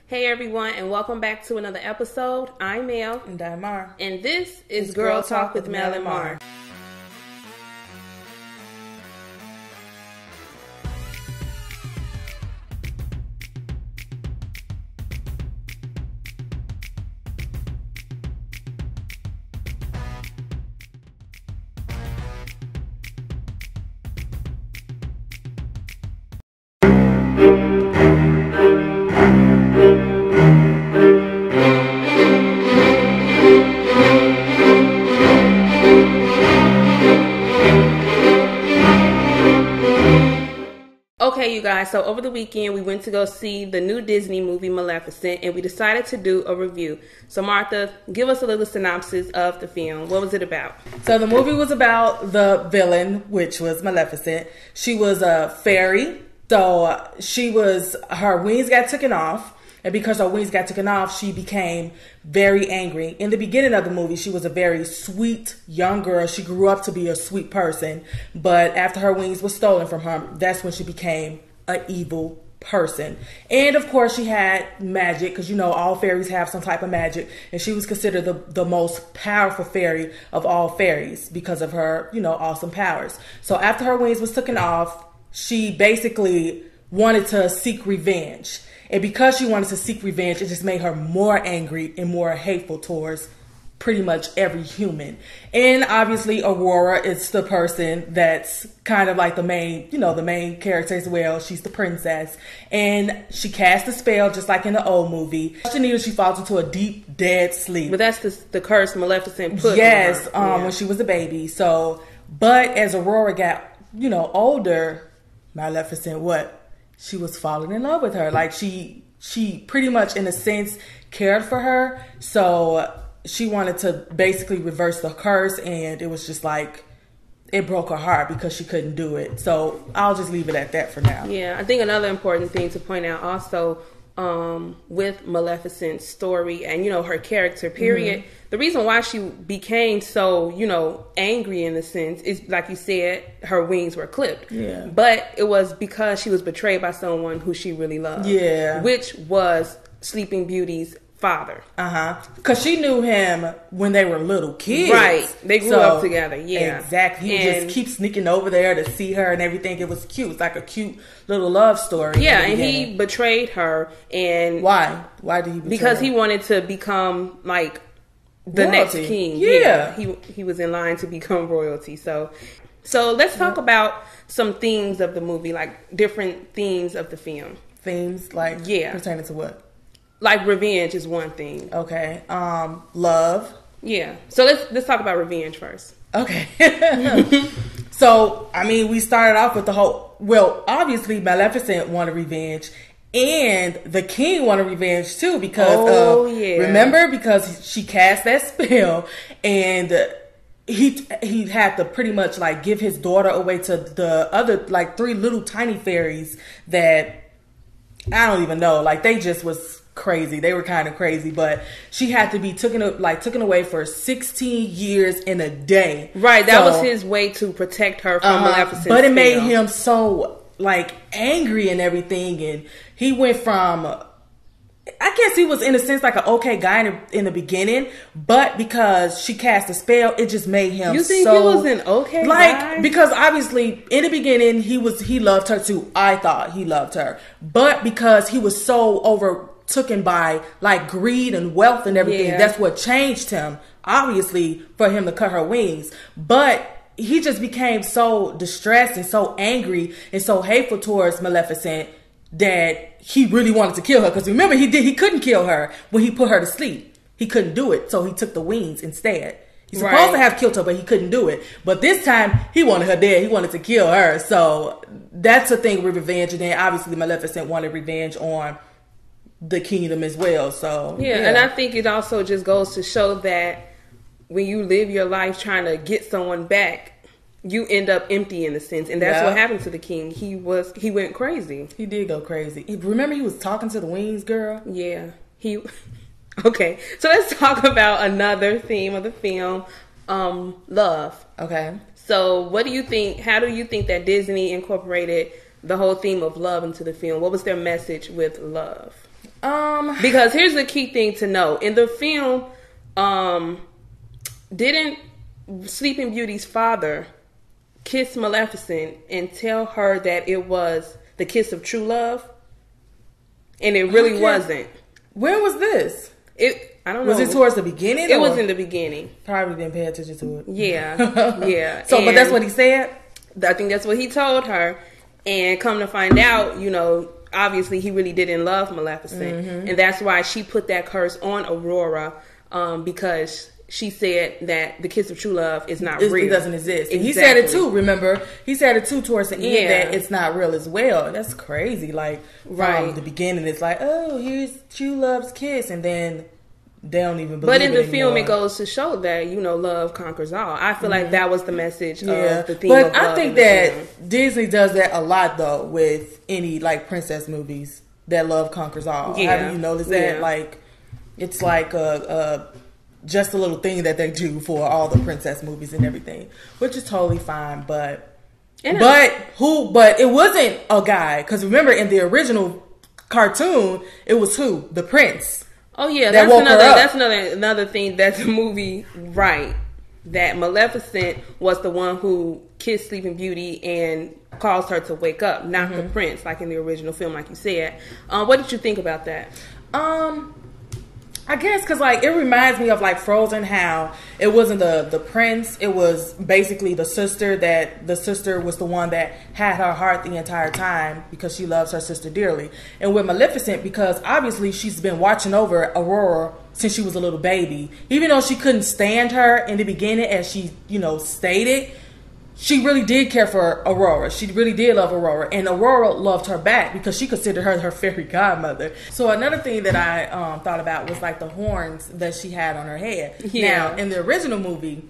Hey everyone, and welcome back to another episode. I'm Mel. And I'm Mar. And this is Girl Talk with Mel Mar. Okay, you guys, so over the weekend we went to go see the new Disney movie Maleficent, and we decided to do a review. So Martha, give us a little synopsis of the film. What was it about? So the movie was about the villain, which was Maleficent. She was a fairy, so her wings got taken off. And because her wings got taken off, she became very angry. In the beginning of the movie, she was a very sweet young girl. She grew up to be a sweet person. But after her wings were stolen from her, that's when she became an evil person. And of course, she had magic, because you know all fairies have some type of magic. And she was considered the most powerful fairy of all fairies because of her, awesome powers. So after her wings was taken off, she basically wanted to seek revenge. And because she wanted to seek revenge, it just made her more angry and more hateful towards pretty much every human. And obviously, Aurora is the person that's kind of like the main character as well. She's the princess. And she casts a spell just like in the old movie. She falls into a deep, dead sleep. But that's the curse Maleficent put Yes, on her. When she was a baby. So, but as Aurora got, older, Maleficent, she was falling in love with her. Like she pretty much in a sense cared for her. So she wanted to basically reverse the curse, and it was just like it broke her heart because she couldn't do it. So I'll just leave it at that for now. Yeah, I think another important thing to point out also with Maleficent's story and her character period, the reason why she became so angry in a sense is, like you said, her wings were clipped. Yeah, but it was because she was betrayed by someone who she really loved. Yeah, which was Sleeping Beauty's father. Because she knew him when they were little kids. Right. They grew up together. Yeah. Exactly. He would just keep sneaking over there to see her and everything. It was cute. It's like a cute little love story. Yeah, and he betrayed her. And why? Why did he betray Because her? he wanted to become like the royalty. Next king. Yeah. He was in line to become royalty. So let's talk about some themes of the movie, like different themes of the film. Themes like pertaining to what? Like revenge is one thing. Okay. Love. Yeah. So let's talk about revenge first. Okay. So, we started off with obviously Maleficent wanted revenge, and the king wanted revenge too because remember, because she cast that spell, and he had to pretty much like give his daughter away to the other like 3 little tiny fairies that I don't even know, like they just was crazy. They were kind of crazy, but she had to be taken away for 16 years in a day. Right, that was his way to protect her from Maleficent. But it made him so like angry and everything, and he went from, I guess he was in a sense like an okay guy in the beginning, but because she cast a spell, it just made him. You think he was an okay guy? Because obviously in the beginning he loved her too. I thought he loved her, but because he was so overtaken by like greed and wealth and everything, that's what changed him. Obviously, for him to cut her wings, but he just became so distressed and so angry and so hateful towards Maleficent that he really wanted to kill her. Because remember, he couldn't kill her when he put her to sleep. He couldn't do it, so he took the wings instead. He's supposed to have killed her, but he couldn't do it. But this time, he wanted her dead. He wanted to kill her. So that's the thing with revenge. And then obviously Maleficent wanted revenge on the kingdom as well. So yeah, and I think it also just goes to show that when you live your life trying to get someone back, you end up empty in a sense, and that's what happened to the king. He went crazy. He did go crazy. Remember, he was talking to the wings girl. Yeah, Okay, so let's talk about another theme of the film, love. Okay. So what do you think? How do you think that Disney incorporated the whole theme of love into the film? What was their message with love? Because here's the key thing to know. In the film, didn't Sleeping Beauty's father kiss Maleficent and tell her that it was the kiss of true love? And it really wasn't. When was this? I don't know. Was it towards the beginning? It was in the beginning. Probably didn't pay attention to it. Yeah. Yeah. So, but that's what he said? I think that's what he told her. And come to find out, obviously he really didn't love Maleficent. Mm-hmm. And that's why she put that curse on Aurora, because she said that the kiss of true love is not real. It doesn't exist. Exactly. He said it too, remember? He said it too towards the end that it's not real as well. That's crazy. Like, from the beginning, it's like, oh, here's true love's kiss. And then they don't even believe it. But in the anymore. film, it goes to show that, love conquers all. I feel like that was the message of the theme of love. But I think that Disney does that a lot, though, with any, like, princess movies, that love conquers all. Yeah. How do you notice that? Like, it's like just a little thing that they do for all the princess movies and everything, which is totally fine. But it wasn't a guy, because remember in the original cartoon, it was who? The prince. Oh yeah, that's another thing that's a movie, right? That Maleficent was the one who kissed Sleeping Beauty and caused her to wake up, not the prince, like in the original film, like you said. What did you think about that? I guess because, like, it reminds me of, like, Frozen, how it wasn't the prince. It was basically the sister, that the sister was the one that had her heart the entire time because she loves her sister dearly. And with Maleficent, because obviously she's been watching over Aurora since she was a little baby. Even though she couldn't stand her in the beginning, as she, stated, she really did care for Aurora. She really did love Aurora. And Aurora loved her back because she considered her fairy godmother. So another thing that I thought about was, like, the horns that she had on her head. Yeah. Now, in the original movie,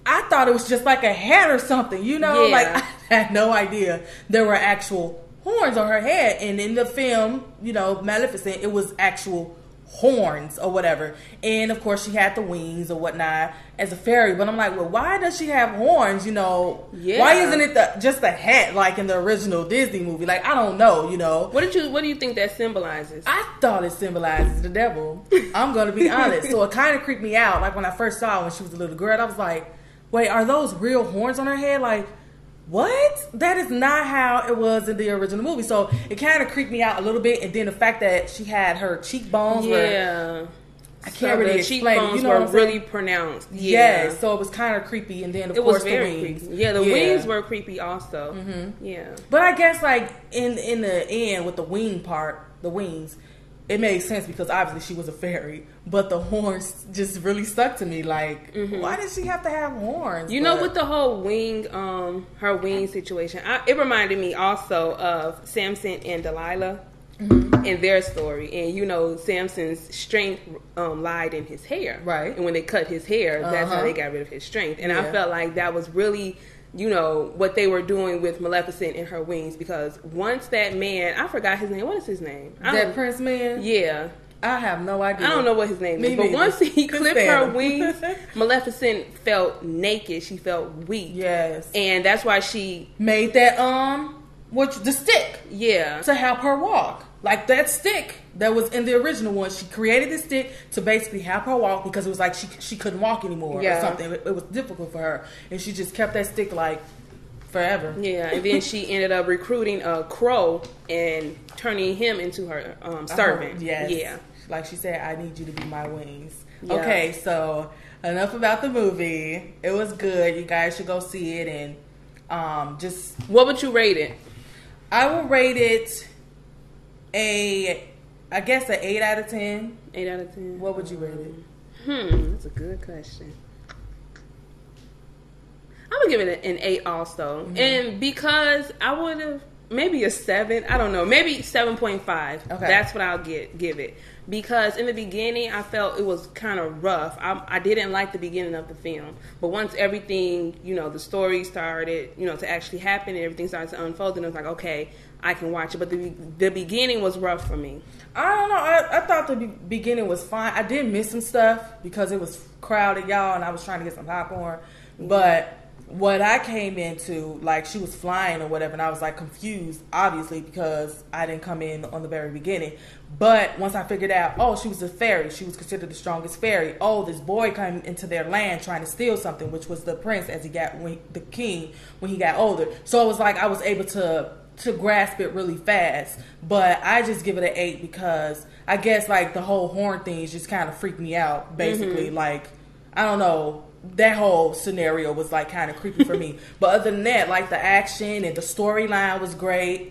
I thought it was just like a hat or something, Like, I had no idea there were actual horns on her head. And in the film, Maleficent, it was actual horns or whatever. And of course she had the wings or whatnot as a fairy, but I'm like, well, why does she have horns? Why isn't it just a hat like in the original Disney movie? Like, I don't know. What do you think that symbolizes? I thought it symbolizes the devil. I'm gonna be honest. So it kind of creeped me out. Like, when I first saw her when she was a little girl, I was like, wait, are those real horns on her head? Like, what? That is not how it was in the original movie. So it kind of creeped me out a little bit. And then the fact that she had her cheekbones were, I can't really explain it. Cheekbones were really pronounced. Yeah. So it was kind of creepy. And then, of course, the wings. Creepy. Yeah, the wings were creepy also. Mm-hmm. Yeah. But I guess, like, in the end, with the wing part, the wings, it made sense because obviously she was a fairy, but the horns just really stuck to me. Like, why did she have to have horns? With the whole wing, her wing situation, it reminded me also of Samson and Delilah and their story. And Samson's strength lied in his hair, right? And when they cut his hair, that's how they got rid of his strength. And I felt like that was really, what they were doing with Maleficent and her wings, because once that man, I forgot his name. What is his name? That prince man? Yeah. I have no idea. I don't know what his name is. But once he clipped her wings, Maleficent felt naked. She felt weak. Yes. And that's why she made that, the stick. Yeah. To help her walk. Like, that stick that was in the original one, she created the stick to basically help her walk because it was like she couldn't walk anymore or something. It was difficult for her. And she just kept that stick, like, forever. Yeah, and then she ended up recruiting a crow and turning him into her servant. Yes. Yeah. Like she said, I need you to be my wings. Yeah. Okay, so enough about the movie. It was good. You guys should go see it. And just... What would you rate it? I will rate it I guess an 8 out of 10. 8 out of 10. What would you rate it? That's a good question. I would give it an 8 also. Mm-hmm. And because I would have, maybe a 7. I don't know. Maybe 7.5. Okay. That's what I'll give it. Because in the beginning, I felt it was kind of rough. I didn't like the beginning of the film. But once everything, the story started, to actually happen and everything started to unfold, and I was like, okay, I can watch it. But the beginning was rough for me. I don't know. I thought the beginning was fine. I did miss some stuff because it was crowded, y'all, and I was trying to get some popcorn. But what I came into, like, she was flying or whatever, and I was like confused, obviously, because I didn't come in on the very beginning. But once I figured out, oh, she was a fairy, she was considered the strongest fairy. Oh, this boy came into their land trying to steal something, which was the prince as he got the king when he got older. So it was like I was able to grasp it really fast. But I just give it an 8 because I guess like the whole horn thing just kind of freaked me out. Basically, like, I don't know. That whole scenario was like kind of creepy for me. But other than that, like, the action and the storyline was great.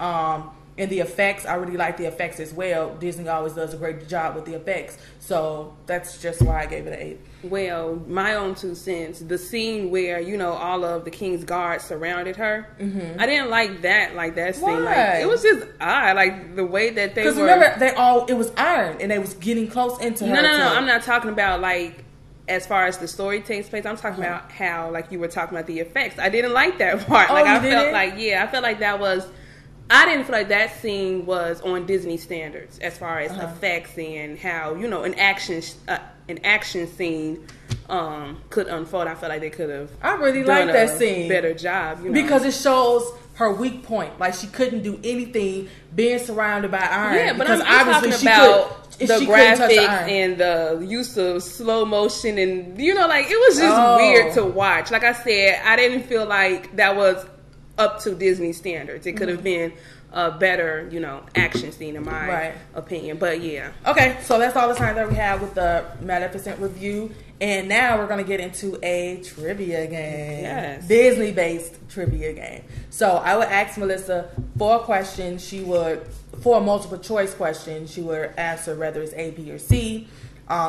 And the effects, I really like the effects as well. Disney always does a great job with the effects. So that's just why I gave it an 8. Well, my own 2 cents. The scene where, you know, all of the king's guards surrounded her. I didn't like that scene. Why? Like, it was just odd. Like, the way that they were. Because remember, it was iron and they was getting close into her. No. I'm not talking about, like, as far as the story takes place. I'm talking about how, like, you were talking about the effects. I didn't like that part. Oh, like, I felt like that was. I didn't feel like that scene was on Disney standards as far as effects and how, you know, an action scene could unfold. I felt like they could have. I really like that scene. Better job, you know? Because it shows her weak point. Like, she couldn't do anything being surrounded by iron. Yeah, but because I'm obviously talking about the graphics iron. and the use of slow motion, and, you know, like, it was just weird to watch. Like I said, I didn't feel like that was up to Disney standards. It could have been a better, you know, action scene in my opinion. But yeah. Okay, so that's all the time that we have with the Maleficent review. And now we're going to get into a trivia game. Yes. Disney-based trivia game. So I would ask Melissa 4 questions. 4 multiple choice questions. She would answer whether it's A, B, or C.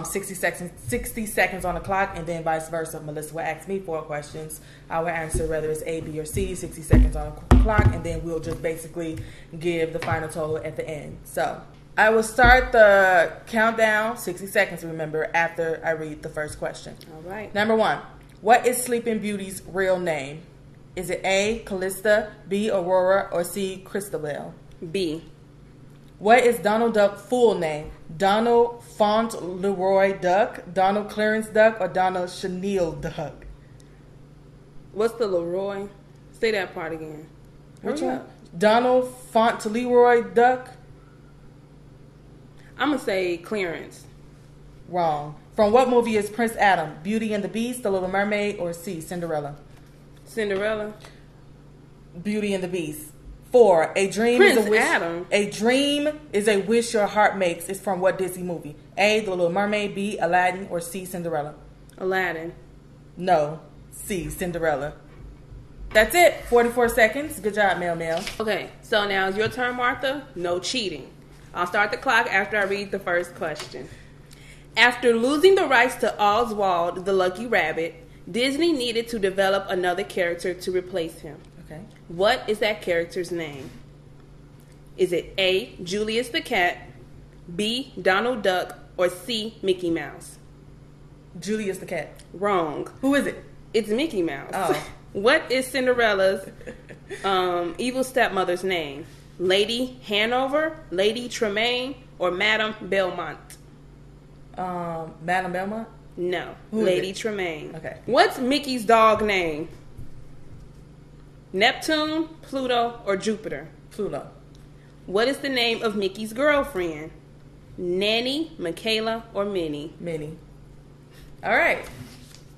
60 seconds on the clock, and then vice versa. Melissa will ask me 4 questions. I will answer whether it's A, B, or C. 60 seconds on the clock, and then we'll just basically give the final total at the end. So I will start the countdown, 60 seconds, remember, after I read the first question. All right. Number 1. What is Sleeping Beauty's real name? Is it A, Callista, B, Aurora, or C, Christabel? B. What is Donald Duck's full name? Donald Fauntleroy Duck, Donald Clarence Duck, or Donald Chenille Duck? What's the Leroy? Say that part again. Which one? Donald Fauntleroy Duck? I'm going to say Clarence. Wrong. From what movie is Prince Adam? Beauty and the Beast, The Little Mermaid, or C, Cinderella? Cinderella. Beauty and the Beast. 4. A dream Prince is a wish. Adam. A dream is a wish your heart makes. It's from what Disney movie? A, The Little Mermaid, B, Aladdin, or C, Cinderella? Aladdin. No. C, Cinderella. That's it. 44 seconds. Good job, Mel. Okay, so now it's your turn, Martha. No cheating. I'll start the clock after I read the first question. After losing the rights to Oswald the Lucky Rabbit, Disney needed to develop another character to replace him. Okay. What is that character's name? Is it A, Julius the Cat, B, Donald Duck, or C, Mickey Mouse? Julius the Cat. Wrong. Who is it? It's Mickey Mouse. Oh. What is Cinderella's evil stepmother's name? Lady Hanover, Lady Tremaine, or Madame Belmont? Madame Belmont? No. Who Lady Tremaine. Okay. What's Mickey's dog name? Neptune, Pluto, or Jupiter? Pluto. What is the name of Mickey's girlfriend? Nanny, Michaela, or Minnie? Minnie. All right.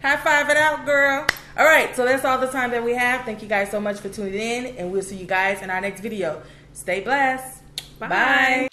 High five it out, girl. All right, so that's all the time that we have. Thank you guys so much for tuning in, and we'll see you guys in our next video. Stay blessed. Bye.